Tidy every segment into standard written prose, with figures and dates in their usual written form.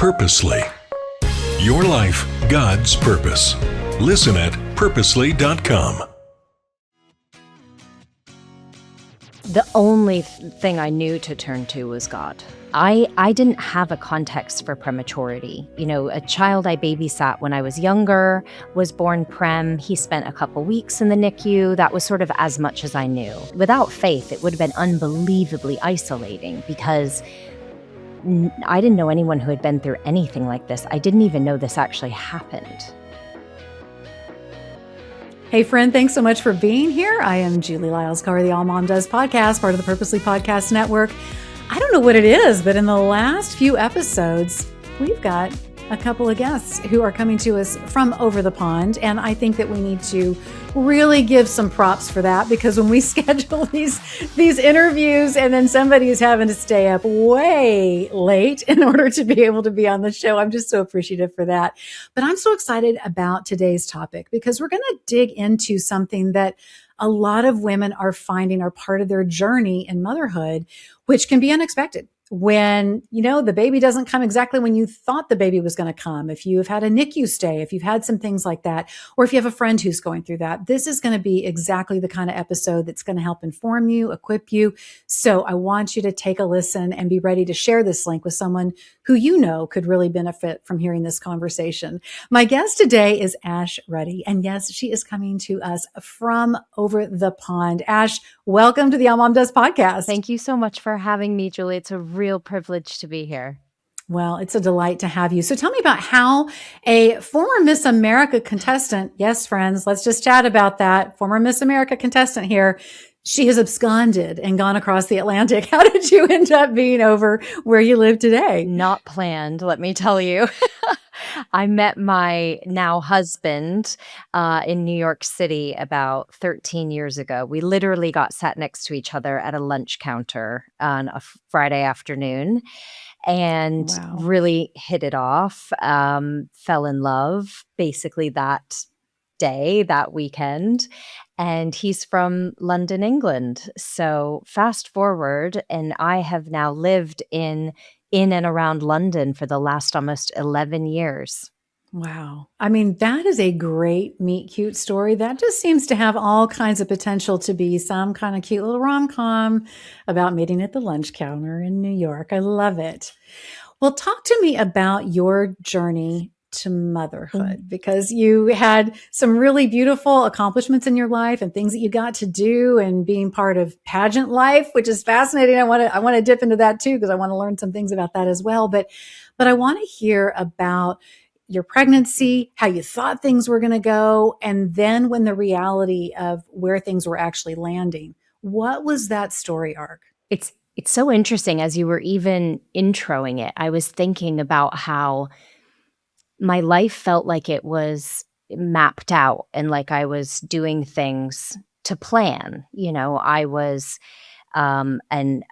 Purposely. Your life, God's purpose. Listen at purposely.com. The only thing I knew to turn to was God. I didn't have a context for prematurity. You know, a child I babysat when I was younger was born prem. He spent a couple weeks in the NICU. That was sort of as much as I knew. Without faith, it would have been unbelievably isolating because I didn't know anyone who had been through anything like this. I didn't even know this actually happened. Hey friend, thanks so much for being here. I am Julie Lyles Carr, the AllMomDoes podcast, part of the Purposely Podcast Network. I don't know what it is, but in the last few episodes, we've got a couple of guests who are coming to us from over the pond. And I think that we need to really give some props for that, because when we schedule these interviews and then somebody is having to stay up way late in order to be able to be on the show, I'm just so appreciative for that. But I'm so excited about today's topic because we're going to dig into something that a lot of women are finding are part of their journey in motherhood, which can be unexpected. When, you know, the baby doesn't come exactly when you thought the baby was going to come, if you have had a NICU stay, if you've had some things like that, or if you have a friend who's going through that, this is going to be exactly the kind of episode that's going to help inform you, equip you. So I want you to take a listen and be ready to share this link with someone who you know could really benefit from hearing this conversation. My guest today is Ash Ruddy. And yes, she is coming to us from over the pond. Ash, welcome to the AllMomDoes podcast. Thank you so much for having me, Julie. It's a real privilege to be here. Well, it's a delight to have you. So tell me about how a former Miss America contestant, yes, friends, let's just chat about that. Former Miss America contestant here. She has absconded and gone across the Atlantic. How did you end up being over where you live today? Not planned, let me tell you. I met my now husband in New York City about 13 years ago. We literally got sat next to each other at a lunch counter on a Friday afternoon and really hit it off, fell in love basically that day, that weekend. And he's from London, England. So fast forward, and I have now lived in and around London for the last almost 11 years. Wow. I mean, that is a great meet cute story. That just seems to have all kinds of potential to be some kind of cute little rom-com about meeting at the lunch counter in New York. I love it. Well, talk to me about your journey to motherhood, because you had some really beautiful accomplishments in your life and things that you got to do, and being part of pageant life, which is fascinating. I want to dip into that too, because I want to learn some things about that as well. But I want to hear about your pregnancy, how you thought things were going to go, and then when the reality of where things were actually landing. What was that story arc? It's so interesting. As you were even introing it, I was thinking about how my life felt like it was mapped out and like I was doing things to plan. You know, I was a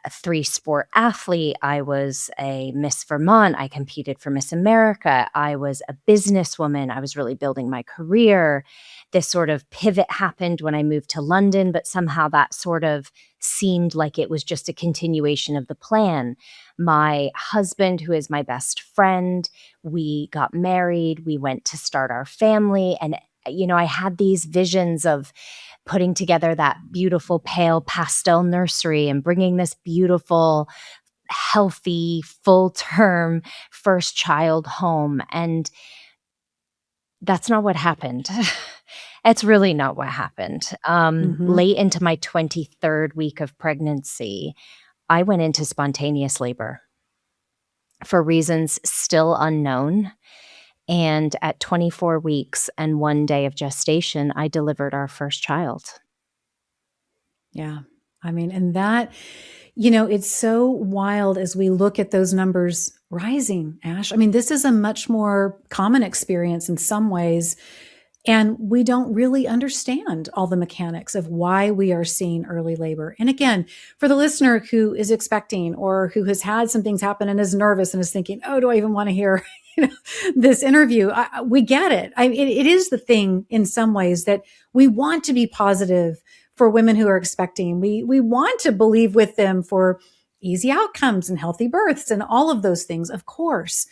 3-sport athlete. I was a Miss Vermont. I competed for Miss America. I was a businesswoman. I was really building my career. This sort of pivot happened when I moved to London, but somehow that sort of seemed like it was just a continuation of the plan. My husband, who is my best friend, we got married. We went to start our family. And, you know, I had these visions of putting together that beautiful pale pastel nursery and bringing this beautiful, healthy, full-term first child home. And that's not what happened. It's really not what happened. Late into my 23rd week of pregnancy, I went into spontaneous labor for reasons still unknown. And at 24 weeks and 1 day of gestation, I delivered our first child. Yeah. I mean, and that, you know, it's so wild as we look at those numbers rising, Ash. I mean, this is a much more common experience in some ways. And we don't really understand all the mechanics of why we are seeing early labor. And again, for the listener who is expecting or who has had some things happen and is nervous and is thinking, oh, do I even want to hear this interview? We get it. It is the thing in some ways that we want to be positive for women who are expecting. We want to believe with them for easy outcomes and healthy births and all of those things, of course.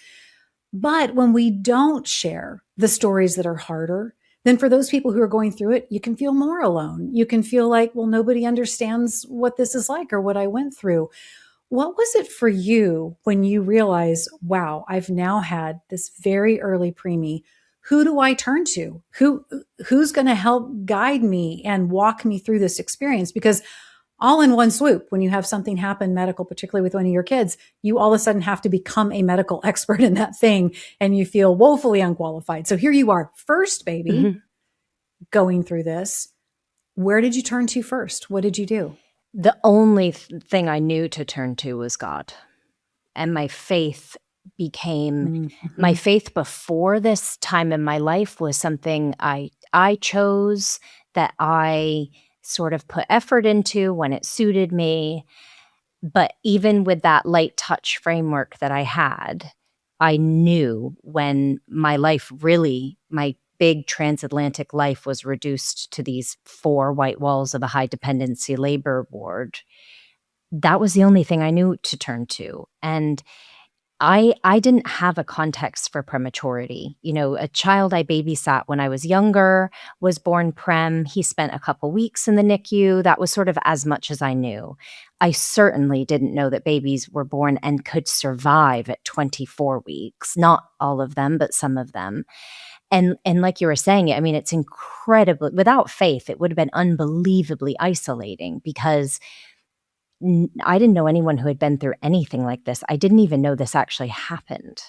But when we don't share the stories that are harder, then for those people who are going through it, you can feel more alone. You can feel like, well, nobody understands what this is like or what I went through. What was it for you when you realized, wow, I've now had this very early preemie? Who do I turn to? Who's going to help guide me and walk me through this experience? Because all in one swoop, when you have something happen medical, particularly with one of your kids, you all of a sudden have to become a medical expert in that thing and you feel woefully unqualified. So here you are, first baby, going through this. Where did you turn to first? What did you do? The only thing I knew to turn to was God. And my faith became my faith before this time in my life was something I chose, that I sort of put effort into when it suited me. But even with that light touch framework that I had, I knew when my life really, my big transatlantic life was reduced to these 4 white walls of a high dependency labor ward, that was the only thing I knew to turn to. And I didn't have a context for prematurity. You know, a child I babysat when I was younger was born prem. He spent a couple weeks in the NICU. That was sort of as much as I knew. I certainly didn't know that babies were born and could survive at 24 weeks. Not all of them, but some of them. And like you were saying, I mean, it's incredibly, without faith, it would have been unbelievably isolating because I didn't know anyone who had been through anything like this. I didn't even know this actually happened.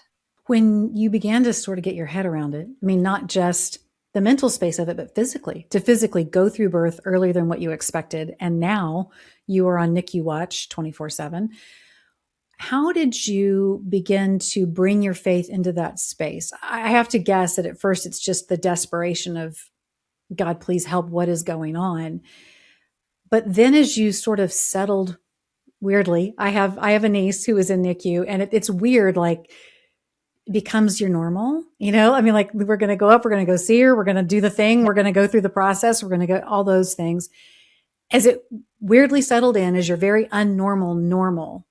When you began to sort of get your head around it, I mean, not just the mental space of it, but to physically go through birth earlier than what you expected. And now you are on NICU watch 24/7. How did you begin to bring your faith into that space? I have to guess that at first it's just the desperation of, God, please help. What is going on? But then as you sort of settled, weirdly, I have a niece who is in NICU, and it's weird, like it becomes your normal, you know? I mean, like we're going to go up, we're going to go see her, we're going to do the thing, we're going to go through the process, we're going to go all those things. As it weirdly settled in, as your very unnormal normal,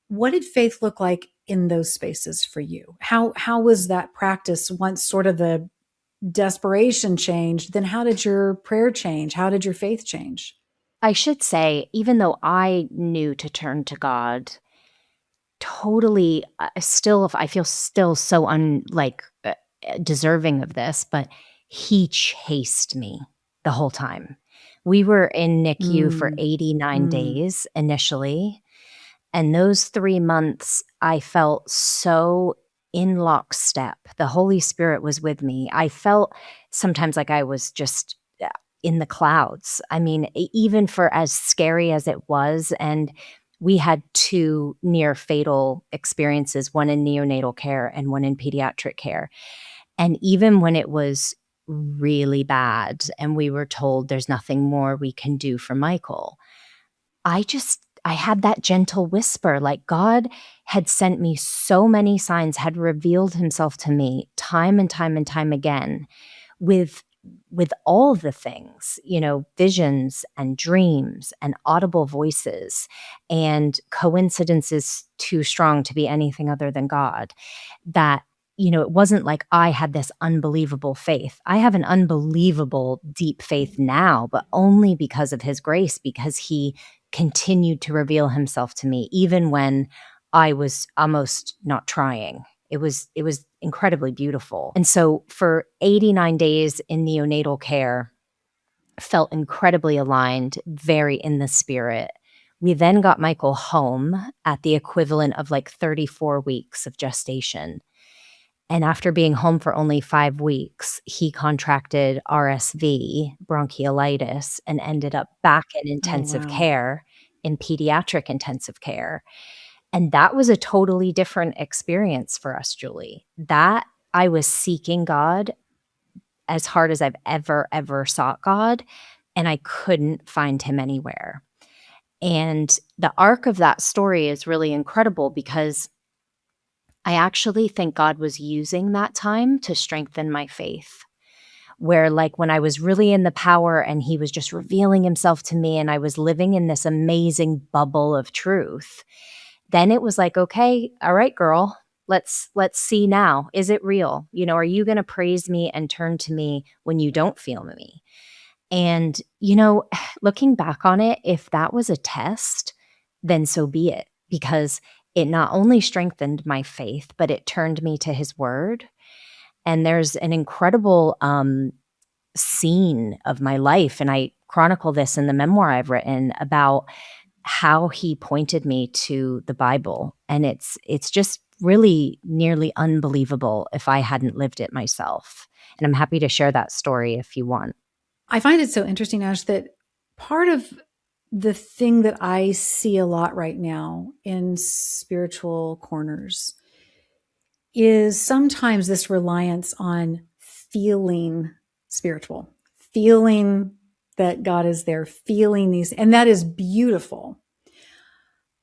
what did faith look like in those spaces for you? How was that practice once sort of the desperation changed? Then how did your prayer change? How did your faith change? I should say, even though I knew to turn to God, totally still, I feel still so deserving of this, but he chased me the whole time. We were in NICU for 89 days initially. And those 3 months, I felt so in lockstep. The Holy Spirit was with me. I felt sometimes like I was just in the clouds. I mean, even for as scary as it was, and we had 2 near fatal experiences, one in neonatal care and one in pediatric care. And even when it was really bad and we were told there's nothing more we can do for Michael, I had that gentle whisper, like God had sent me so many signs, had revealed himself to me time and time and time again with all the things, you know, visions and dreams and audible voices and coincidences too strong to be anything other than God, that, you know, it wasn't like I had this unbelievable faith. I have an unbelievable deep faith now, but only because of his grace, because he continued to reveal himself to me, even when I was almost not trying. It was incredibly beautiful. And so for 89 days in neonatal care, felt incredibly aligned, very in the spirit. We then got Michael home at the equivalent of like 34 weeks of gestation. And after being home for only 5 weeks, he contracted RSV, bronchiolitis, and ended up back in intensive care, in pediatric intensive care. And that was a totally different experience for us, Julie. That I was seeking God as hard as I've ever sought God, and I couldn't find him anywhere. And the arc of that story is really incredible because I actually think God was using that time to strengthen my faith. Where like when I was really in the power and he was just revealing himself to me and I was living in this amazing bubble of truth, then it was like, okay, all right, girl, Let's see now. Is it real? Are you going to praise me and turn to me when you don't feel me? And, looking back on it, if that was a test, then so be it, because it not only strengthened my faith, but it turned me to his word. And there's an incredible scene of my life, and I chronicle this in the memoir I've written about how he pointed me to the Bible. And it's just really nearly unbelievable if I hadn't lived it myself. And I'm happy to share that story if you want. I find it so interesting, Ash, that part of the thing that I see a lot right now in spiritual corners is sometimes this reliance on feeling spiritual, feeling that God is there, feeling these, and that is beautiful.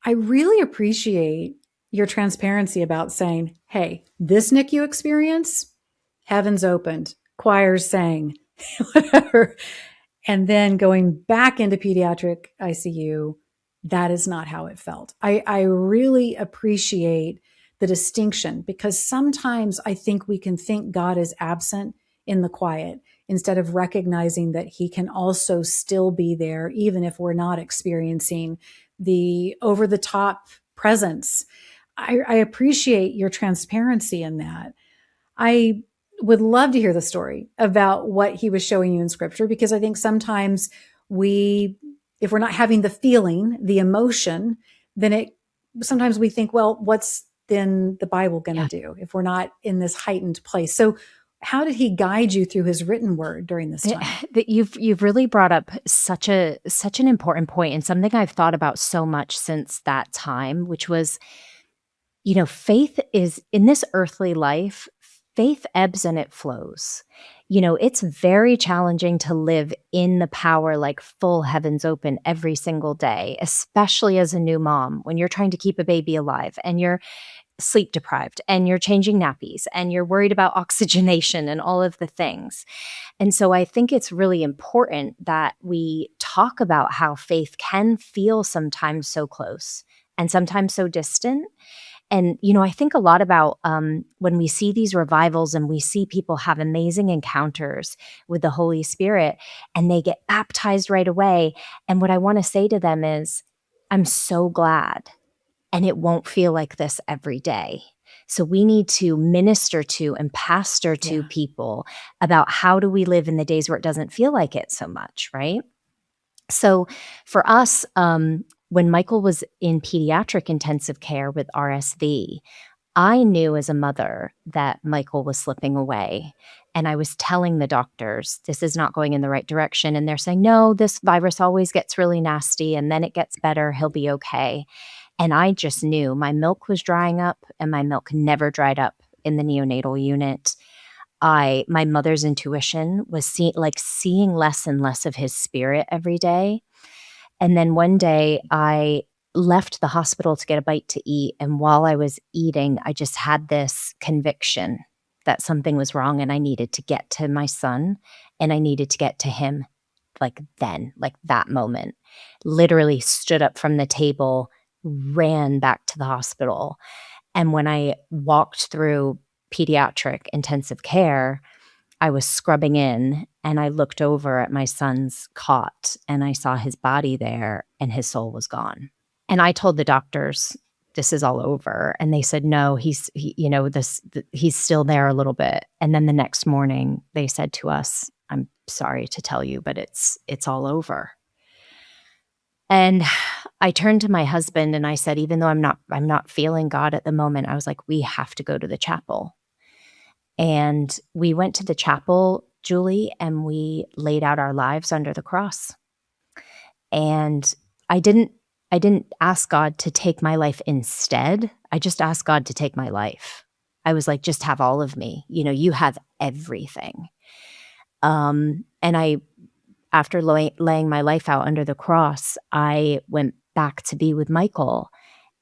I really appreciate your transparency about saying, hey, this NICU experience, heavens opened, choirs sang, whatever. And then going back into pediatric ICU, that is not how it felt. I really appreciate the distinction, because sometimes I think we can think God is absent in the quiet instead of recognizing that he can also still be there, even if we're not experiencing the over-the-top presence. I appreciate your transparency in that. I would love to hear the story about what he was showing you in scripture, because I think sometimes if we're not having the feeling, the emotion, then sometimes we think, well, what's then the Bible going to do if we're not in this heightened place? So how did he guide you through his written word during this time? You've really brought up such an important point, and something I've thought about so much since that time, which was, faith is in this earthly life. Faith ebbs and it flows. It's very challenging to live in the power, like full heavens open every single day, especially as a new mom, when you're trying to keep a baby alive and you're sleep deprived and you're changing nappies and you're worried about oxygenation and all of the things. And so I think it's really important that we talk about how faith can feel sometimes so close and sometimes so distant. And, I think a lot about when we see these revivals and we see people have amazing encounters with the Holy Spirit and they get baptized right away. And what I want to say to them is, I'm so glad. And it won't feel like this every day. So we need to minister to and pastor to people about how do we live in the days where it doesn't feel like it so much, right? So for us, when Michael was in pediatric intensive care with RSV, I knew as a mother that Michael was slipping away. And I was telling the doctors, this is not going in the right direction. And they're saying, no, this virus always gets really nasty and then it gets better. He'll be okay. And I just knew my milk was drying up, and my milk never dried up in the neonatal unit. My mother's intuition was seeing less and less of his spirit every day. And then one day I left the hospital to get a bite to eat. And while I was eating, I just had this conviction that something was wrong and I needed to get to my son and I needed to get to him that moment. Literally stood up from the table, ran back to the hospital. And when I walked through pediatric intensive care, I was scrubbing in and I looked over at my son's cot and I saw his body there and his soul was gone. And I told the doctors, this is all over. And they said, no, he's still there a little bit. And then the next morning they said to us, I'm sorry to tell you, but it's all over. And I turned to my husband and I said, even though I'm not feeling God at the moment, I was like, we have to go to the chapel. And we went to the chapel, Julie, and we laid out our lives under the cross. And I didn't ask God to take my life instead. I just asked God to take my life. I was like, just have all of me. You have everything. And after laying my life out under the cross, I went back to be with Michael.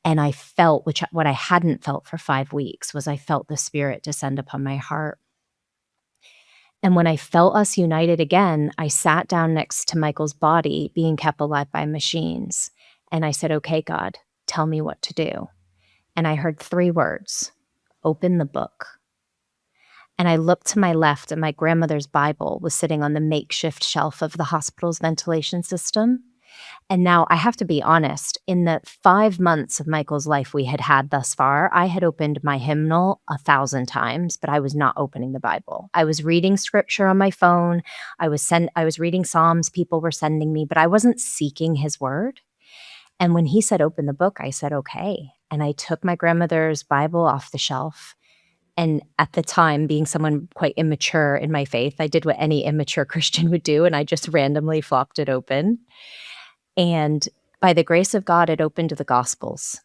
And I felt, what I hadn't felt for 5 weeks, was I felt the Spirit descend upon my heart. And when I felt us united again, I sat down next to Michael's body being kept alive by machines. And I said, okay, God, tell me what to do. And I heard 3 words, open the book. And I looked to my left, and my grandmother's Bible was sitting on the makeshift shelf of the hospital's ventilation system. And now I have to be honest, in the 5 months of Michael's life we had had thus far, I had opened my hymnal 1,000 times, but I was not opening the Bible. I was reading scripture on my phone. I was reading Psalms people were sending me, but I wasn't seeking his word. And when he said, open the book, I said, okay. And I took my grandmother's Bible off the shelf. And at the time, being someone quite immature in my faith, I did what any immature Christian would do, and I just randomly flopped it open. And by the grace of God, it opened to the Gospels,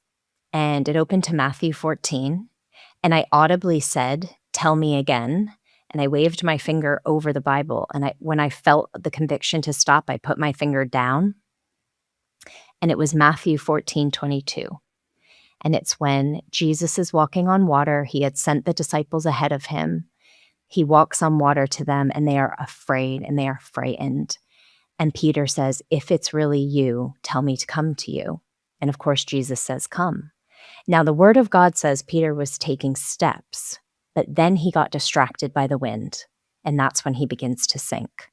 and it opened to Matthew 14. And I audibly said, tell me again. And I waved my finger over the Bible. And when I felt the conviction to stop, I put my finger down. And it was Matthew 14:22. And it's when Jesus is walking on water. He had sent the disciples ahead of him. He walks on water to them, and they are afraid and they are frightened. And Peter says, if it's really you, tell me to come to you. And of course, Jesus says, come. Now, the word of God says Peter was taking steps, but then he got distracted by the wind. And that's when he begins to sink.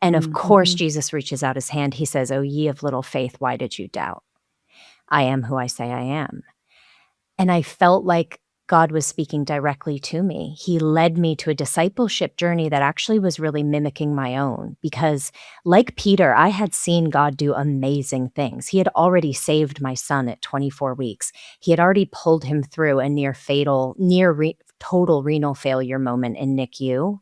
And of course, Jesus reaches out his hand. He says, oh, ye of little faith, why did you doubt? I am who I say I am. And I felt like God was speaking directly to me. He led me to a discipleship journey that actually was really mimicking my own, because like Peter, I had seen God do amazing things. He had already saved my son at 24 weeks. He had already pulled him through a total renal failure moment in NICU.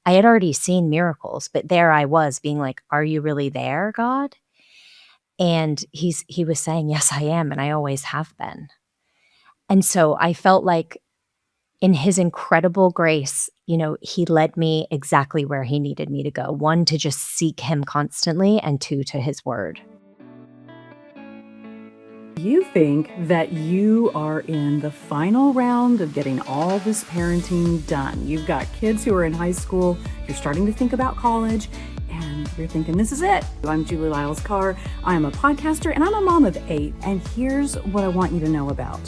I had already seen miracles, but there I was being like, are you really there, God? And he was saying, yes, I am. And I always have been. And so I felt like in his incredible grace, he led me exactly where he needed me to go. 1, to just seek him constantly, and 2, to his word. You think that you are in the final round of getting all this parenting done. You've got kids who are in high school. You're starting to think about college. And you're thinking, this is it. I'm Julie Lyles Carr. I'm a podcaster and I'm a mom of 8. And here's what I want you to know about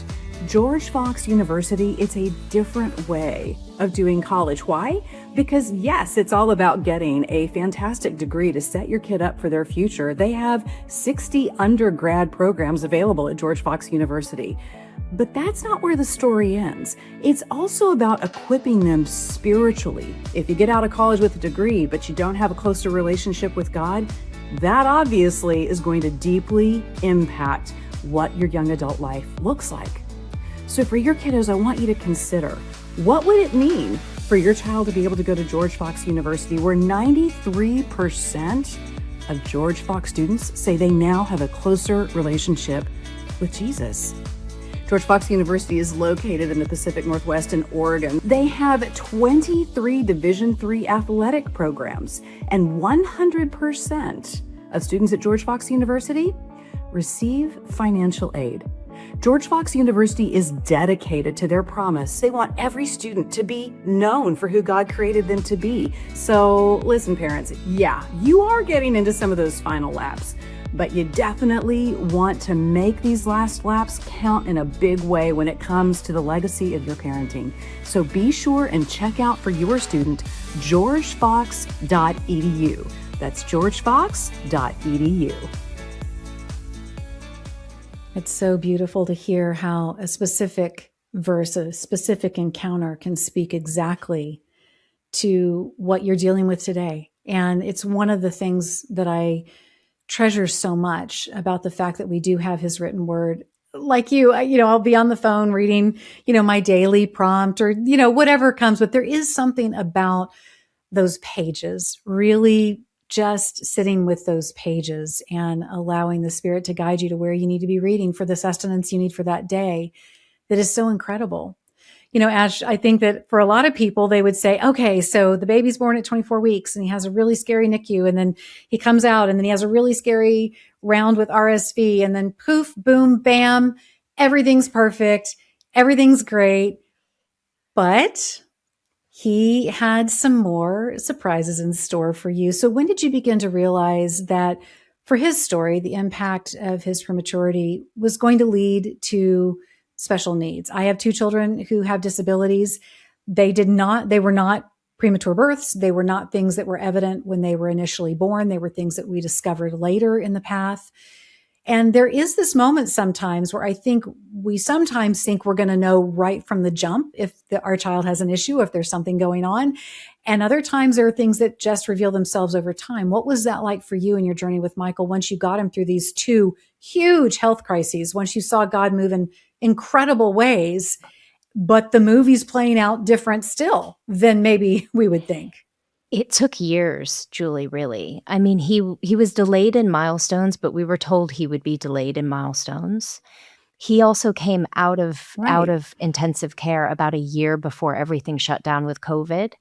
George Fox University. It's a different way of doing college. Why? Because yes, it's all about getting a fantastic degree to set your kid up for their future. They have 60 undergrad programs available at George Fox University. But that's not where the story ends. It's also about equipping them spiritually. If you get out of college with a degree, but you don't have a closer relationship with God, that obviously is going to deeply impact what your young adult life looks like. So for your kiddos, I want you to consider, what would it mean for your child to be able to go to George Fox University, where 93% of George Fox students say they now have a closer relationship with Jesus? George Fox University is located in the Pacific Northwest in Oregon. They have 23 Division III athletic programs, and 100% of students at George Fox University receive financial aid. George Fox University is dedicated to their promise. They want every student to be known for who God created them to be. So listen, parents, yeah, you are getting into some of those final laps, but you definitely want to make these last laps count in a big way when it comes to the legacy of your parenting. So be sure and check out for your student, georgefox.edu. That's georgefox.edu. It's so beautiful to hear how a specific verse, a specific encounter can speak exactly to what you're dealing with today. And it's one of the things that I treasure so much about the fact that we do have his written word. Like I'll be on the phone reading, my daily prompt or, whatever comes, but there is something about those pages, really just sitting with those pages and allowing the Spirit to guide you to where you need to be reading for the sustenance you need for that day, that is so incredible. Ash, I think that for a lot of people, they would say, okay, so the baby's born at 24 weeks and he has a really scary NICU, and then he comes out and then he has a really scary round with RSV, and then poof, boom, bam, everything's perfect. Everything's great. But he had some more surprises in store for you. So when did you begin to realize that for his story, the impact of his prematurity was going to lead to special needs. I have two children who have disabilities. They were not premature births. They were not things that were evident when they were initially born. They were things that we discovered later in the path. And there is this moment sometimes where I think we sometimes think we're going to know right from the jump if our child has an issue, if there's something going on. And other times there are things that just reveal themselves over time. What was that like for you in your journey with Michael once you got him through these two huge health crises, once you saw God move in incredible ways, but the movie's playing out different still than maybe we would think? It took years, Julie, really. I mean, he was delayed in milestones, but we were told he would be delayed in milestones. He also came out of intensive care about a year before everything shut down with COVID.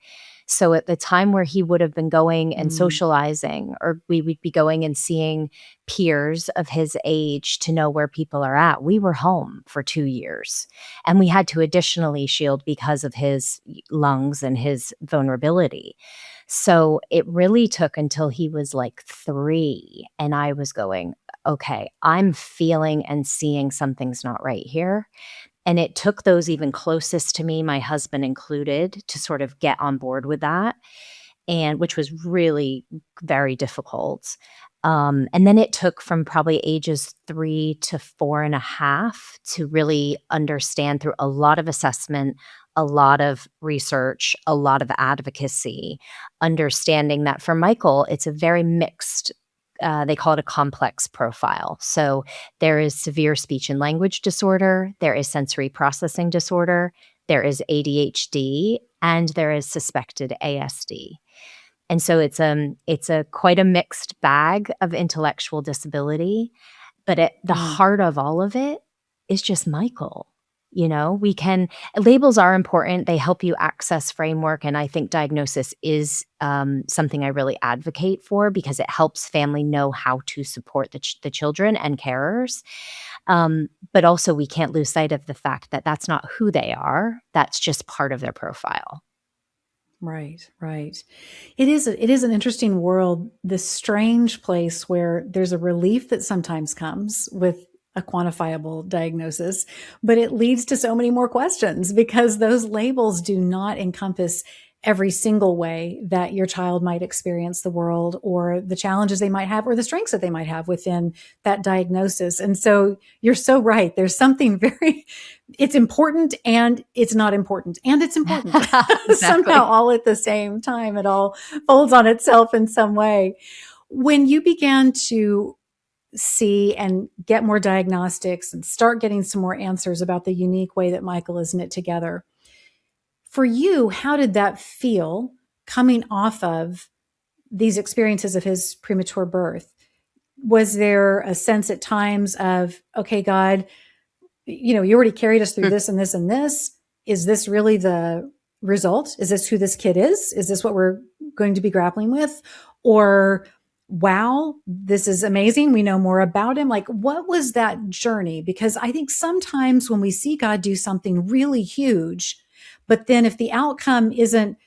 So at the time where he would have been going and socializing, or we would be going and seeing peers of his age to know where people are at, we were home for 2 years. And we had to additionally shield because of his lungs and his vulnerability. So it really took until he was like 3, and I was going, okay, I'm feeling and seeing something's not right here. And it took those even closest to me, my husband included, to sort of get on board with that, and which was really very difficult. And then it took from probably ages 3 to 4.5 to really understand through a lot of assessment, a lot of research, a lot of advocacy, understanding that for Michael, it's a very mixed, they call it a complex profile. So there is severe speech and language disorder, there is sensory processing disorder, there is ADHD, and there is suspected ASD. And so it's a quite a mixed bag of intellectual disability, but at the heart of all of it is just Michael. You know, labels are important. They help you access framework. And I think diagnosis is something I really advocate for because it helps family know how to support the children and carers. But also we can't lose sight of the fact that that's not who they are. That's just part of their profile. Right. It is an interesting world, this strange place where there's a relief that sometimes comes with a quantifiable diagnosis, but it leads to so many more questions because those labels do not encompass every single way that your child might experience the world or the challenges they might have or the strengths that they might have within that diagnosis. And so you're so right. There's something it's important and it's not important and it's important. Exactly. Somehow all at the same time, it all folds on itself in some way. When you began to see and get more diagnostics and start getting some more answers about the unique way that Michael is knit together, for you, how did that feel coming off of these experiences of his premature birth? Was there a sense at times of, okay, God, you already carried us through this and this and this. Is this really the result? Is this who this kid is? Is this what we're going to be grappling with? Or, wow, this is amazing. We know more about him. Like, what was that journey? Because I think sometimes when we see God do something really huge, but then if the outcome isn't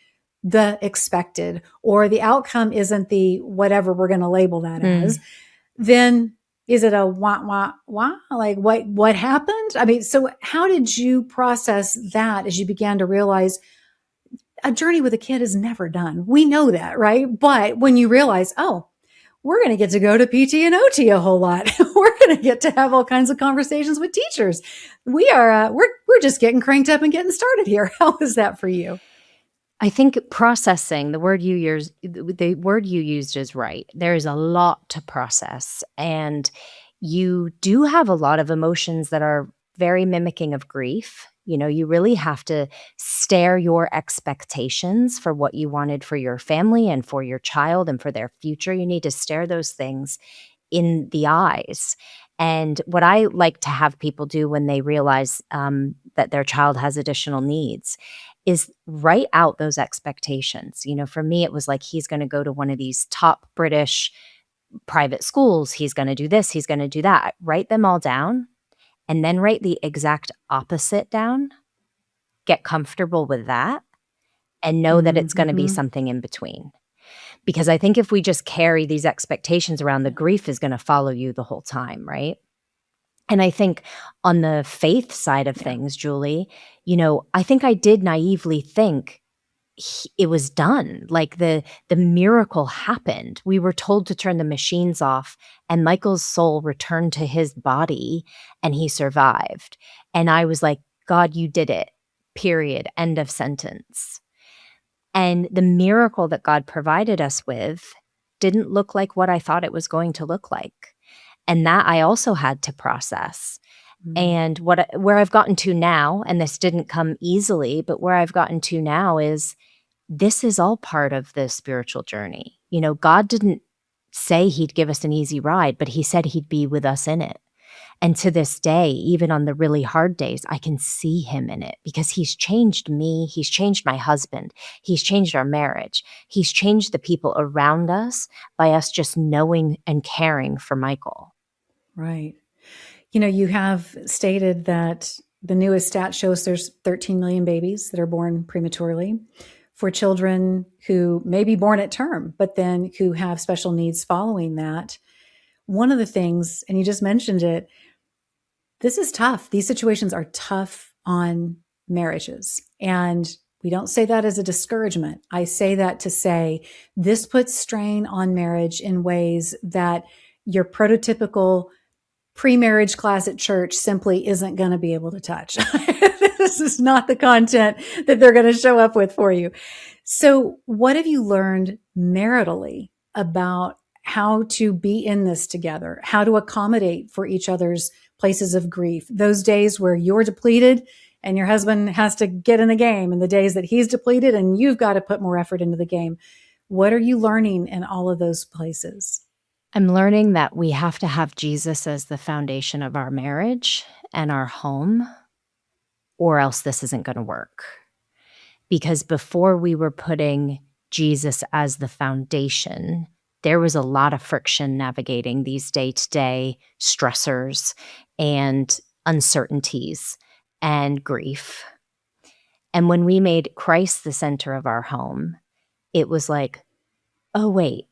the expected or the outcome isn't the whatever we're going to label that as, then is it a wah? Like what happened? I mean, so how did you process that as you began to realize a journey with a kid is never done? We know that, right? But when you realize, oh, we're going to get to go to PT and OT a whole lot. We're going to get to have all kinds of conversations with teachers. We're just getting cranked up and getting started here. How is that for you? I think processing, the word you used is right. There is a lot to process, and you do have a lot of emotions that are very mimicking of grief. You really have to stare your expectations for what you wanted for your family and for your child and for their future. You need to stare those things in the eyes. And what I like to have people do when they realize that their child has additional needs is write out those expectations. For me, it was like, he's going to go to one of these top British private schools. He's going to do this. He's going to do that. Write them all down. And then write the exact opposite down, get comfortable with that, and know that it's going to be something in between. Because I think if we just carry these expectations around, the grief is going to follow you the whole time, right? And I think on the faith side of things, Julie, I think I did naively think it was done. Like the miracle happened. We were told to turn the machines off, and Michael's soul returned to his body and he survived. And I was like, God, you did it. Period. End of sentence. And the miracle that God provided us with didn't look like what I thought it was going to look like. And that I also had to process. And where I've gotten to now, and this didn't come easily, but where I've gotten to now is this is all part of the spiritual journey. God didn't say he'd give us an easy ride, but he said he'd be with us in it. And to this day, even on the really hard days, I can see him in it because he's changed me. He's changed my husband. He's changed our marriage. He's changed the people around us by us just knowing and caring for Michael. Right. You have stated that the newest stat shows there's 13 million babies that are born prematurely. For children who may be born at term, but then who have special needs following that. One of the things, and you just mentioned it, this is tough. These situations are tough on marriages. And we don't say that as a discouragement. I say that to say this puts strain on marriage in ways that your prototypical pre-marriage class at church simply isn't going to be able to touch. This is not the content that they're going to show up with for you. So what have you learned maritally about how to be in this together, how to accommodate for each other's places of grief, those days where you're depleted and your husband has to get in the game, and the days that he's depleted and you've got to put more effort into the game? What are you learning in all of those places? I'm learning that we have to have Jesus as the foundation of our marriage and our home, or else this isn't going to work. Because before we were putting Jesus as the foundation, there was a lot of friction navigating these day-to-day stressors and uncertainties and grief. And when we made Christ the center of our home, it was like, oh, wait,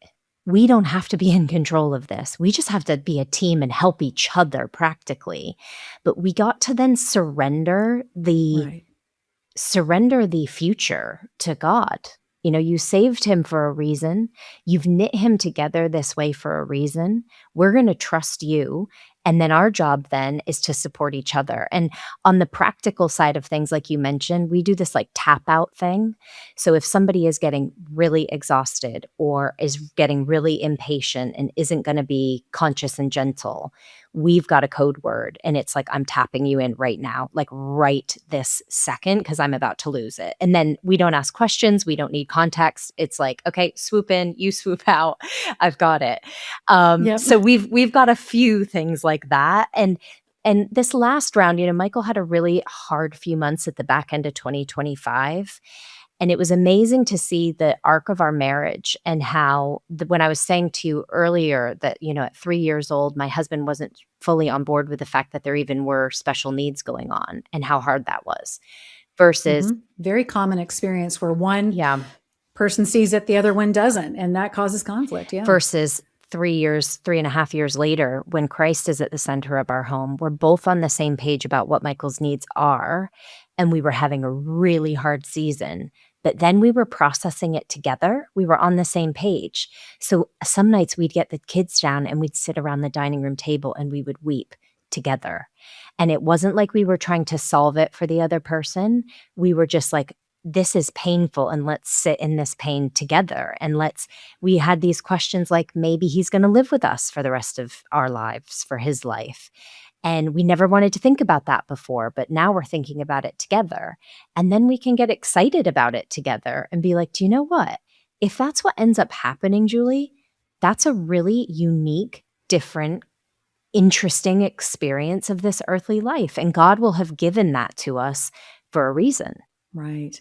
we don't have to be in control of this. We just have to be a team and help each other practically. But we got to then surrender the future to God. You saved him for a reason. You've knit him together this way for a reason. We're going to trust you. And then our job then is to support each other. And on the practical side of things, like you mentioned, we do this like tap out thing. So if somebody is getting really exhausted or is getting really impatient and isn't going to be conscious and gentle, we've got a code word. And it's like, I'm tapping you in right now, like right this second, because I'm about to lose it. And then we don't ask questions. We don't need context. It's like, okay, swoop in, you swoop out. I've got it. So we've got a few things like that. And this last round, Michael had a really hard few months at the back end of 2025. And it was amazing to see the arc of our marriage and how, when I was saying to you earlier that, at 3 years old, my husband wasn't fully on board with the fact that there even were special needs going on and how hard that was versus. Very common experience where one person sees it, the other one doesn't. And that causes conflict. Yeah. Versus 3.5 years later, when Christ is at the center of our home, we're both on the same page about what Michael's needs are. And we were having a really hard season, but then we were processing it together. We were on the same page. So some nights we'd get the kids down and we'd sit around the dining room table and we would weep together. And it wasn't like we were trying to solve it for the other person. We were just like, this is painful and let's sit in this pain together. And we had these questions like, maybe he's going to live with us for the rest of our lives, for his life. And we never wanted to think about that before, but now we're thinking about it together. And then we can get excited about it together and be like, do you know what? If that's what ends up happening, Julie, that's a really unique, different, interesting experience of this earthly life. And God will have given that to us for a reason. Right.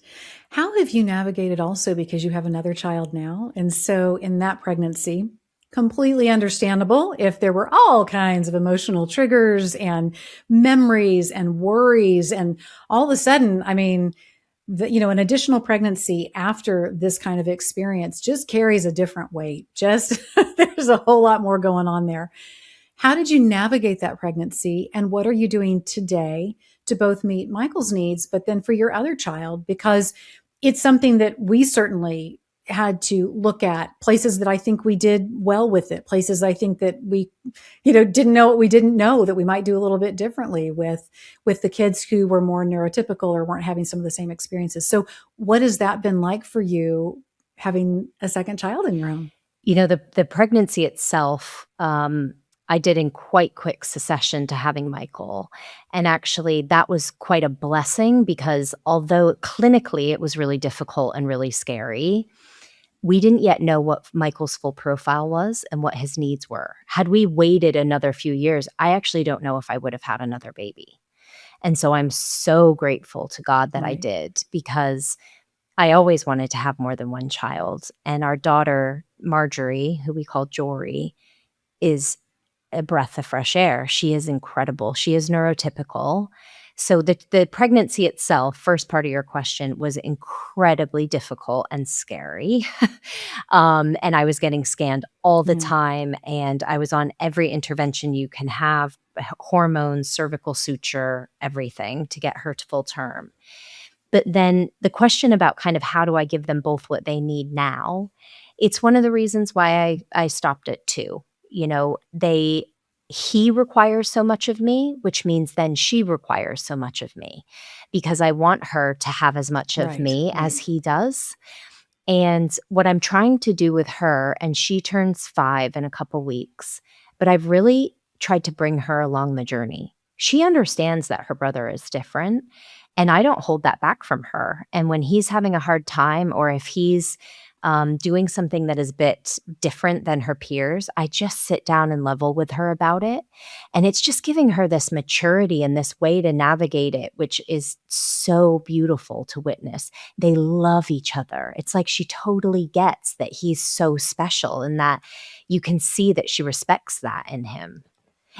How have you navigated also, because you have another child now? And so in that pregnancy, completely understandable if there were all kinds of emotional triggers and memories and worries. And all of a sudden, an additional pregnancy after this kind of experience just carries a different weight. There's a whole lot more going on there. How did you navigate that pregnancy? And what are you doing today to both meet Michael's needs, but then for your other child? Because it's something that we certainly had to look at, places that I think we did well with it, places I think that we, didn't know what we didn't know that we might do a little bit differently with the kids who were more neurotypical or weren't having some of the same experiences. So what has that been like for you, having a second child in your home? The pregnancy itself, I did in quite quick succession to having Michael. And actually, that was quite a blessing because although clinically it was really difficult and really scary, we didn't yet know what Michael's full profile was and what his needs were. Had we waited another few years, I actually don't know if I would have had another baby. And so I'm so grateful to God that I Right. did, because I always wanted to have more than one child. And our daughter, Marjorie, who we call Jory, is a breath of fresh air. She is incredible. She is neurotypical. So the pregnancy itself, first part of your question, was incredibly difficult and scary. And I was getting scanned all the Yeah. time, and I was on every intervention you can have, hormones, cervical suture, everything to get her to full term. But then the question about kind of how do I give them both what they need now, it's one of the reasons why I stopped at 2. He requires so much of me, which means then she requires so much of me, because I want her to have as much of Right. me Right. as he does. And what I'm trying to do with her, and she turns 5 in a couple weeks, but I've really tried to bring her along the journey. She understands that her brother is different, and I don't hold that back from her. And when he's having a hard time, or if he's doing something that is a bit different than her peers, I just sit down and level with her about it. And it's just giving her this maturity and this way to navigate it, which is so beautiful to witness. They love each other. It's like she totally gets that he's so special, and that you can see that she respects that in him.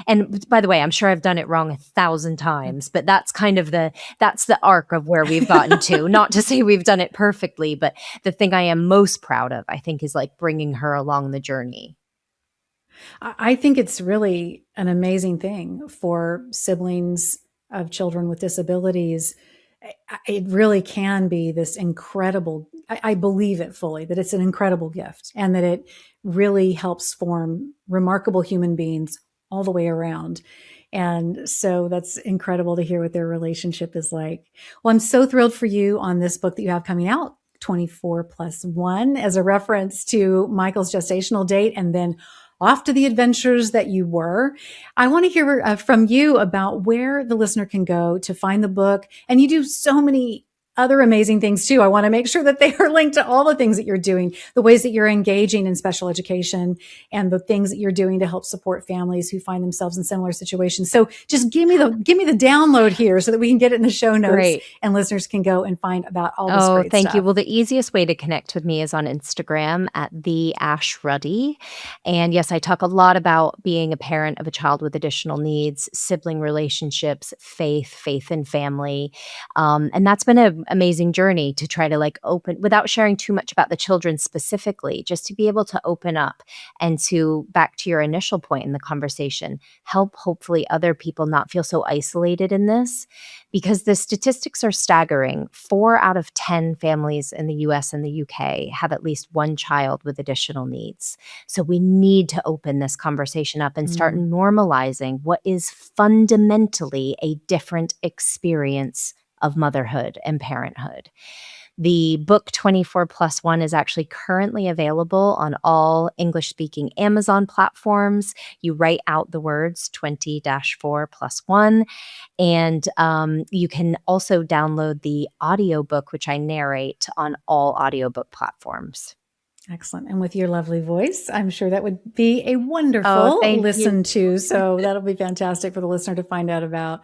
And by the way, I'm sure I've done it wrong 1,000 times, but that's kind of that's the arc of where we've gotten to. Not to say we've done it perfectly, but the thing I am most proud of, I think, is like bringing her along the journey. I think it's really an amazing thing for siblings of children with disabilities. It really can be this incredible, I believe it fully, that it's an incredible gift, and that it really helps form remarkable human beings all the way around. And so that's incredible to hear what their relationship is like. Well, I'm so thrilled for you on this book that you have coming out, 24+1, as a reference to Michael's gestational date, and then off to the adventures that you were. I want to hear from you about where the listener can go to find the book. And you do so many other amazing things too. I want to make sure that they are linked to all the things that you're doing, the ways that you're engaging in special education, and the things that you're doing to help support families who find themselves in similar situations. So just give me the download here so that we can get it in the show notes. Great. And listeners can go and find about all this great Thank stuff. you. Well, the easiest way to connect with me is on Instagram at the Ash Ruddy. And yes, I talk a lot about being a parent of a child with additional needs, sibling relationships, faith and family. And that's been an amazing journey to try to open, without sharing too much about the children specifically, just to be able to open up and to, back to your initial point in the conversation, help hopefully other people not feel so isolated in this, because the statistics are staggering. 4 out of 10 families in the US and the UK have at least one child with additional needs. So we need to open this conversation up and start normalizing what is fundamentally a different experience of motherhood and parenthood. The book 24+1 is actually currently available on all English-speaking Amazon platforms. You write out the words 20-4+1. And you can also download the audiobook, which I narrate, on all audiobook platforms. Excellent. And with your lovely voice, I'm sure that would be a wonderful listen to. So that'll be fantastic for the listener to find out about.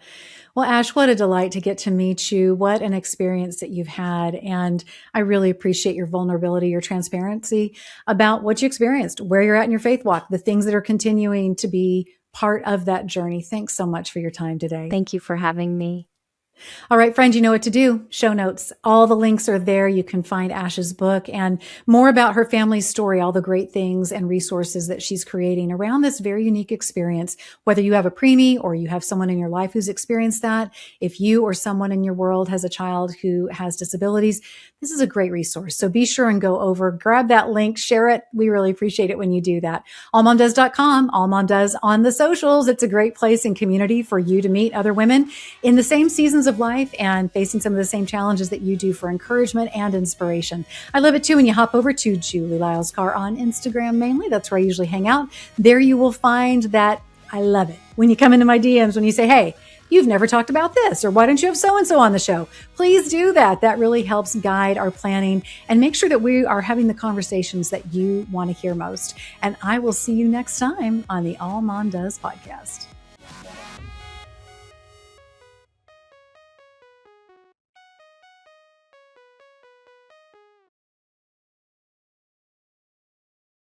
Well, Ash, what a delight to get to meet you. What an experience that you've had. And I really appreciate your vulnerability, your transparency about what you experienced, where you're at in your faith walk, the things that are continuing to be part of that journey. Thanks so much for your time today. Thank you for having me. All right, friend, you know what to do. Show notes. All the links are there. You can find Ash's book and more about her family's story, all the great things and resources that she's creating around this very unique experience. Whether you have a preemie or you have someone in your life who's experienced that, if you or someone in your world has a child who has disabilities, this is a great resource. So be sure and go over, grab that link, share it. We really appreciate it when you do that. AllMomDoes.com, AllMomDoes on the socials. It's a great place and community for you to meet other women in the same seasons of life and facing some of the same challenges that you do for encouragement and inspiration. I love it too when you hop over to Julie Lyles Carr on Instagram mainly. That's where I usually hang out. There you will find that I love it when you come into my DMs, when you say, hey, you've never talked about this, or why don't you have so-and-so on the show? Please do that. That really helps guide our planning and make sure that we are having the conversations that you want to hear most. And I will see you next time on the All Mom Does podcast.